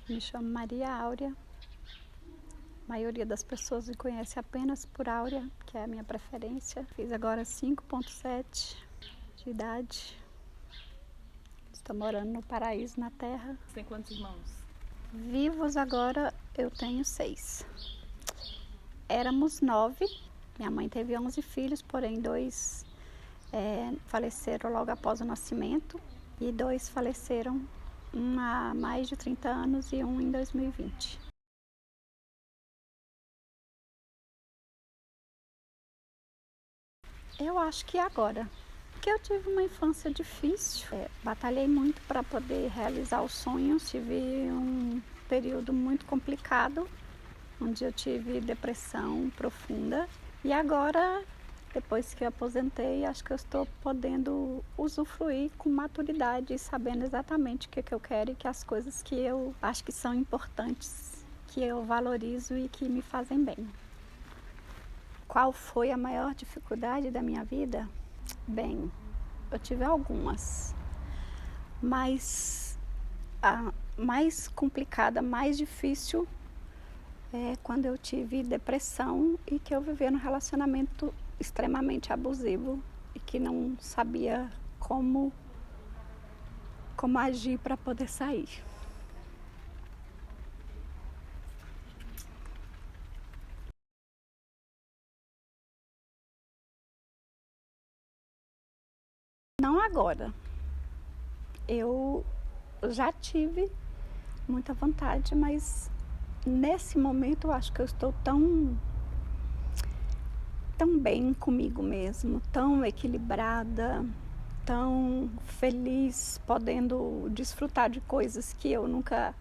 Me chamo Maria Áurea. A maioria das pessoas me conhece apenas por Áurea, que é a minha preferência. Fiz agora 5,7 de idade. Estou morando no paraíso na Terra. Você tem quantos irmãos? Vivos agora eu tenho 6. Éramos 9. Minha mãe teve 11 filhos, porém 2 faleceram logo após o nascimento e 2 faleceram há mais de 30 anos e um em 2020. Eu acho que agora, porque eu tive uma infância difícil, batalhei muito para poder realizar os sonhos, tive um período muito complicado, onde eu tive depressão profunda e agora, depois que eu aposentei, acho que eu estou podendo usufruir com maturidade e sabendo exatamente o que eu quero e que as coisas que eu acho que são importantes, que eu valorizo e que me fazem bem. Qual foi a maior dificuldade da minha vida? Bem, eu tive algumas, mas a mais complicada, mais difícil é quando eu tive depressão e que eu vivia num relacionamento extremamente abusivo e que não sabia como agir para poder sair. Não agora. Eu já tive muita vontade, mas nesse momento eu acho que eu estou tão bem comigo mesmo, tão equilibrada, tão feliz, podendo desfrutar de coisas que eu nunca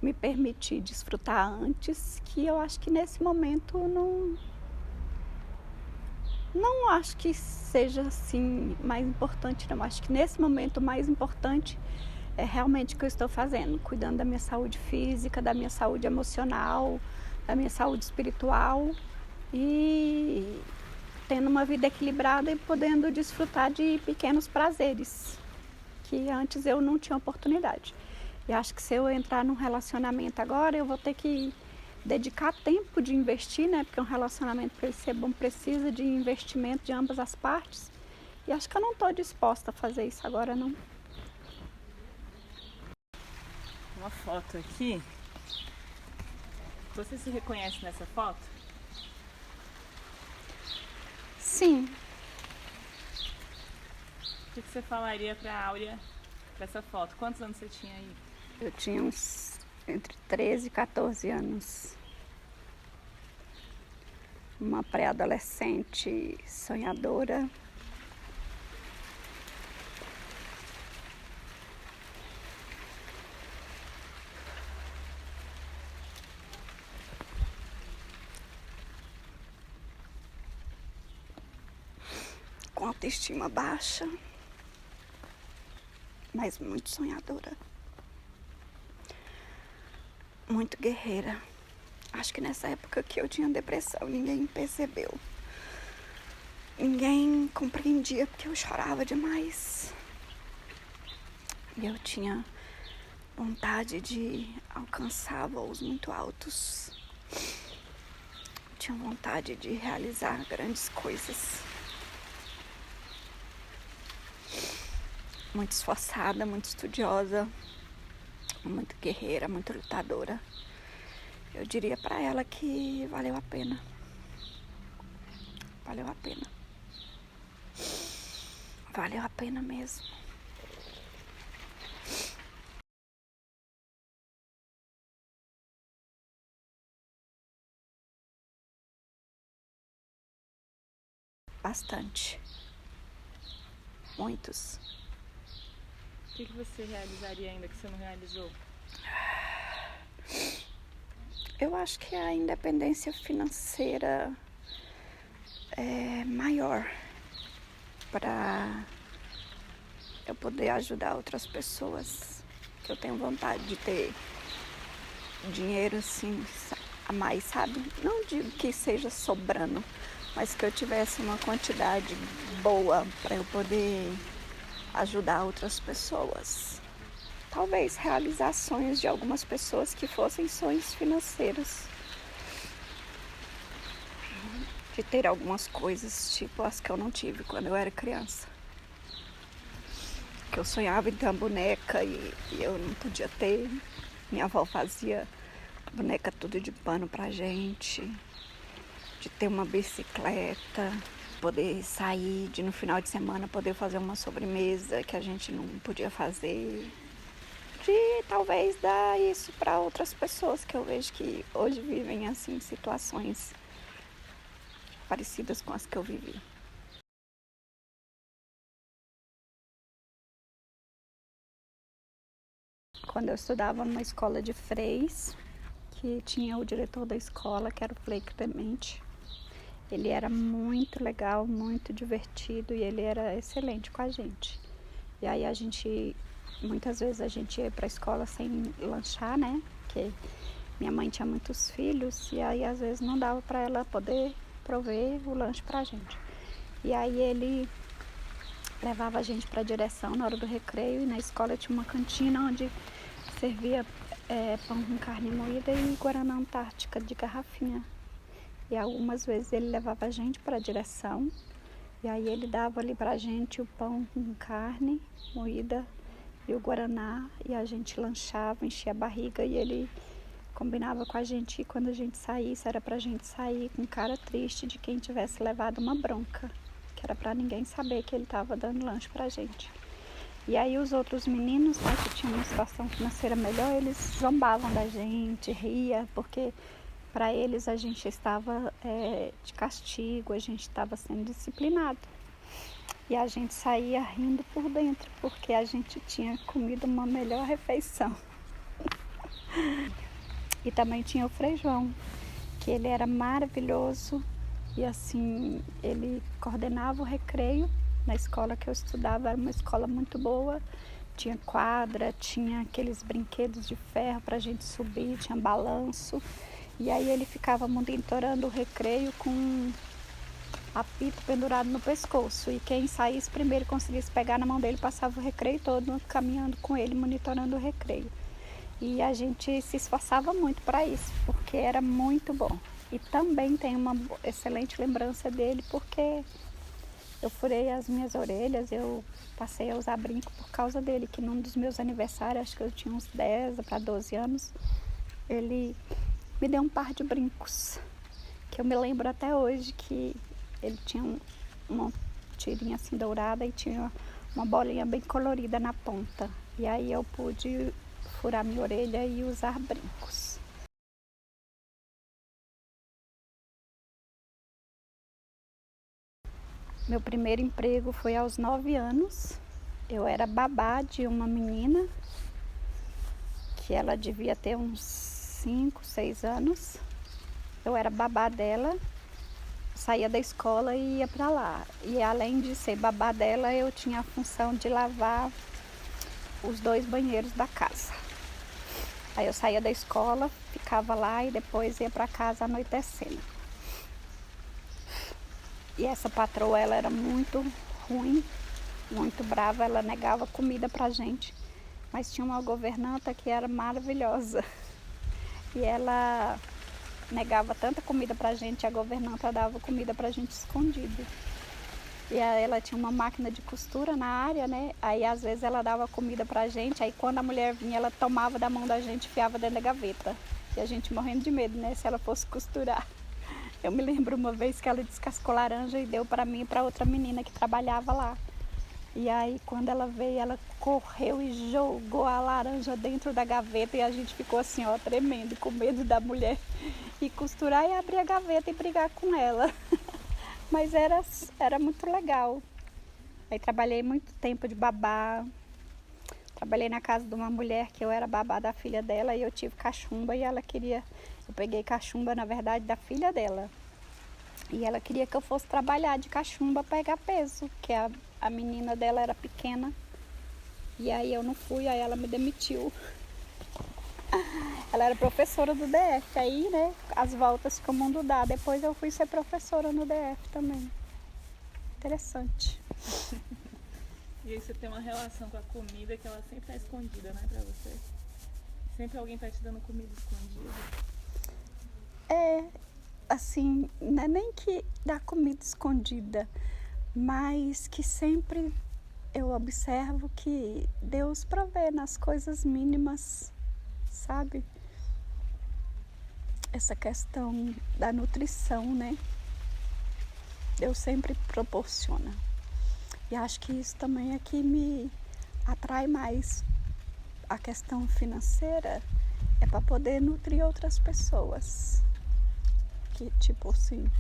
me permiti desfrutar antes, que eu acho que nesse momento não acho que seja assim mais importante, não. Acho que nesse momento o mais importante é realmente o que eu estou fazendo, cuidando da minha saúde física, da minha saúde emocional, da minha saúde espiritual e tendo uma vida equilibrada e podendo desfrutar de pequenos prazeres que antes eu não tinha oportunidade. E acho que se eu entrar num relacionamento agora, eu vou ter que dedicar tempo de investir, né? Porque um relacionamento, para ele ser bom, precisa de investimento de ambas as partes. E acho que eu não estou disposta a fazer isso agora, não. Uma foto aqui. Você se reconhece nessa foto? Sim. O que você falaria para a Áurea dessa foto? Quantos anos você tinha aí? Eu tinha uns entre 13 e 14 anos. Uma pré-adolescente sonhadora. Com autoestima baixa, mas muito sonhadora. Muito guerreira. Acho que nessa época que eu tinha depressão, ninguém percebeu. Ninguém compreendia porque eu chorava demais. E eu tinha vontade de alcançar voos muito altos. Tinha vontade de realizar grandes coisas. Muito esforçada, muito estudiosa, muito guerreira, muito lutadora. Eu diria para ela que valeu a pena. Valeu a pena. Valeu a pena mesmo. Bastante. Muitos. O que você realizaria ainda que você não realizou? Eu acho que a independência financeira é maior para eu poder ajudar outras pessoas. Que eu tenho vontade de ter dinheiro assim a mais, sabe? Não digo que seja sobrando, mas que eu tivesse uma quantidade boa para eu poder ajudar outras pessoas. talvez realizar sonhos de algumas pessoas que fossem sonhos financeiros. De ter algumas coisas, tipo as que eu não tive quando eu era criança. Que eu sonhava em ter uma boneca e eu não podia ter. Minha avó fazia boneca tudo de pano pra gente. De ter uma bicicleta, poder sair, de no final de semana poder fazer uma sobremesa que a gente não podia fazer. De talvez dar isso para outras pessoas que eu vejo que hoje vivem assim situações parecidas com as que eu vivi. Quando eu estudava numa escola de freis, que tinha o diretor da escola, que era o Frei Clemente, ele era muito legal, muito divertido e ele era excelente com a gente. E aí muitas vezes a gente ia para a escola sem lanchar, né? Porque minha mãe tinha muitos filhos e aí às vezes não dava para ela poder prover o lanche pra gente. E aí ele levava a gente para a direção na hora do recreio e na escola tinha uma cantina onde servia pão com carne moída e guaraná antártica de garrafinha. E algumas vezes ele levava a gente para a direção e aí ele dava ali pra gente o pão com carne moída e o guaraná e a gente lanchava, enchia a barriga e ele combinava com a gente e quando a gente saísse era pra gente sair com cara triste de quem tivesse levado uma bronca, que era pra ninguém saber que ele tava dando lanche pra gente. E aí os outros meninos, né, que tinham uma situação financeira melhor, eles zombavam da gente, ria, porque para eles a gente estava de castigo, a gente estava sendo disciplinado. E a gente saía rindo por dentro, porque a gente tinha comido uma melhor refeição. E também tinha o Frei João, que ele era maravilhoso e assim, ele coordenava o recreio na escola que eu estudava, era uma escola muito boa, tinha quadra, tinha aqueles brinquedos de ferro para a gente subir, tinha balanço. E aí ele ficava monitorando o recreio com apito pendurado no pescoço. E quem saísse primeiro conseguisse pegar na mão dele, passava o recreio todo caminhando com ele, monitorando o recreio. E a gente se esforçava muito para isso, porque era muito bom. E também tenho uma excelente lembrança dele, porque eu furei as minhas orelhas, eu passei a usar brinco por causa dele, que num dos meus aniversários, acho que eu tinha uns 10 para 12 anos, ele me deu um par de brincos, que eu me lembro até hoje que ele tinha uma tirinha assim dourada e tinha uma bolinha bem colorida na ponta. E aí eu pude furar minha orelha e usar brincos. Meu primeiro emprego foi aos 9 anos. Eu era babá de uma menina que ela devia ter uns 5, 6 anos. Eu era babá dela, saía da escola e ia para lá. E além de ser babá dela, eu tinha a função de lavar os 2 banheiros da casa. Aí eu saía da escola, ficava lá e depois ia para casa anoitecendo. E essa patroa, ela era muito ruim, muito brava, ela negava comida pra gente. Mas tinha uma governanta que era maravilhosa. E ela negava tanta comida pra gente, a governanta dava comida pra gente escondido. E ela tinha uma máquina de costura na área, né? Aí às vezes ela dava comida pra gente, aí quando a mulher vinha, ela tomava da mão da gente e enfiava dentro da gaveta. E a gente morrendo de medo, né? Se ela fosse costurar. Eu me lembro uma vez que ela descascou laranja e deu para mim e para outra menina que trabalhava lá. E aí quando ela veio, ela correu e jogou a laranja dentro da gaveta e a gente ficou assim, ó, tremendo, com medo da mulher ir costurar e abrir a gaveta e brigar com ela. Mas era muito legal. Aí trabalhei muito tempo de babá. Trabalhei na casa de uma mulher que eu era babá da filha dela e eu tive cachumba e ela queria... Eu peguei cachumba, na verdade, da filha dela. E ela queria que eu fosse trabalhar de cachumba, pegar peso, porque a menina dela era pequena. E aí eu não fui, aí ela me demitiu. Ela era professora do DF, aí, né, as voltas que o mundo dá. Depois eu fui ser professora no DF também. Interessante. E aí você tem uma relação com a comida que ela sempre tá escondida, né, pra você? Sempre alguém tá te dando comida escondida. É, assim, não é nem que dá comida escondida, mas que sempre eu observo que Deus provê nas coisas mínimas, sabe? Essa questão da nutrição, né? Deus sempre proporciona. E acho que isso também é que me atrai mais. A questão financeira é para poder nutrir outras pessoas. Que, tipo assim,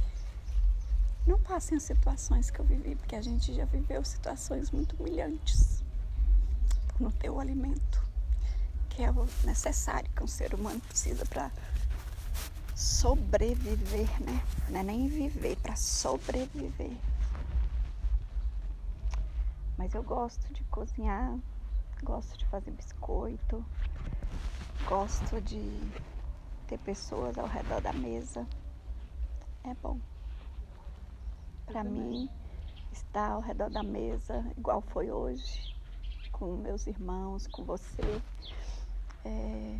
não passem as situações que eu vivi, porque a gente já viveu situações muito humilhantes por não ter o alimento, que é o necessário que um ser humano precisa para sobreviver, né? Não é nem viver, para sobreviver. Mas eu gosto de cozinhar, gosto de fazer biscoito, gosto de ter pessoas ao redor da mesa. É bom. Para mim, estar ao redor da mesa, igual foi hoje, com meus irmãos, com você, é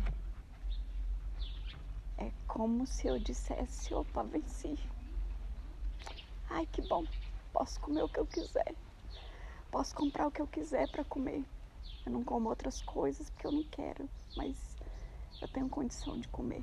como se eu dissesse, opa, venci. Ai, que bom, posso comer o que eu quiser. Posso comprar o que eu quiser para comer. Eu não como outras coisas porque eu não quero, mas eu tenho condição de comer.